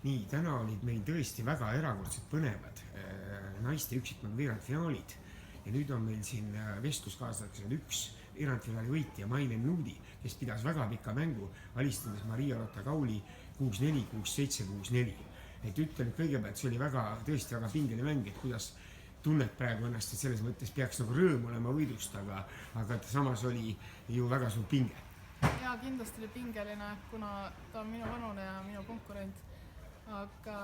Nii, täna olid meil tõesti väga erakordselt põnevad naiste üksikmängu veerandfinaalid ja nüüd on meil siin vestluskaaslaseks üks veerandfinaali võitja Mailen Nuudi, kes pidas väga pika mängu, alistades Maria-Lotta Kauli 6-4, 6-7, 6-4. Et ütlen, et kõigepealt see oli tõesti väga pingeline mäng, et kuidas tunned praegu ennast, et selles mõttes peaks nagu rõõm olema võidust, aga samas oli ju väga suur pinge. Jaa, kindlasti oli pingeline, kuna ta on minu vanune ja minu konkurent, aga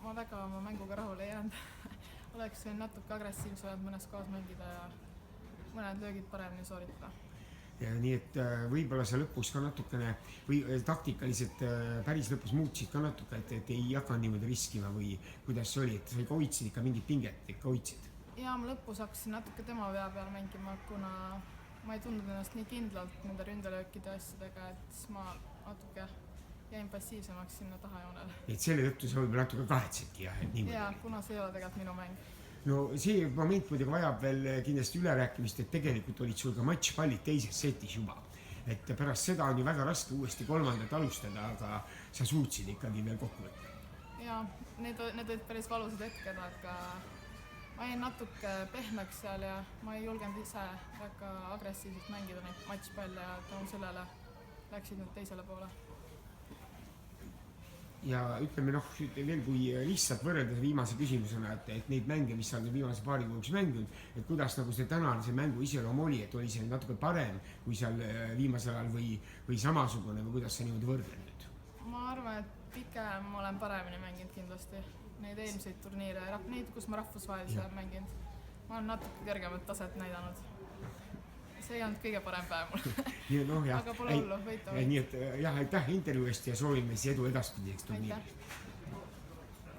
ma väga oma mänguga rahule ei jäänud. Oleks võinud natuke agressiivsemalt mõnes kohas mängida ja mõned löögid paremini sooritada. Ja nii et võib-olla sa lõpus ka natukene või taktikaliselt päris lõpus muutsid ka natuke, et ei hakanud niimoodi riskima või kuidas see oli, et sa ikka hoidsid ikka mingit pinget, ikka hoidsid? Jaa, ma lõpus hakkasin natuke tema vea peal mängima, kuna ma ei tundnud ennast nii kindlalt nende ründelöökide asjadega, et ma natuke jäin passiivsemaks sinna tahajoonele. Et selle tõttu sa võib-olla natuke kahetsedki, jah? Jaa, kuna see ei ole tegelikult minu mäng. No see moment muidugi vajab veel kindlasti ülerääkimist, et tegelikult olid sul ka matšpallid teises setis juba. Et pärast seda on ju väga raske uuesti kolmandat alustada, aga sa suutsid ikkagi veel kokku võtta. Jaa, need olid päris valusad hetked, aga ma jäin natuke pehmeks seal ja ma ei julgenud ise väga agressiivselt mängida neid matšpalle ja tänu sellele läksid nüüd teisele poole. Ja ütleme veel kui lihtsalt võrreldes viimase küsimusena, et neid mänge, mis sa viimase paari kuuks mänginud, et kuidas nagu see tänane see mängu iseloom oli, et oli see natuke parem kui seal viimasel ajal või samasugune või kuidas sa niimoodi võrdled nüüd? Ma arvan, et pigem olen paremini mänginud kindlasti neid eelmiseid turniire, neid, kus ma rahvusvahelisi olen mänginud. Ma olen natuke kõrgemat taset näidanud. See ei olnud kõige parem päev mul. Aga pole hullu, võita. Nii et jah, aitäh intervjuust ja soovime siis edu edaspidiseks turniirist.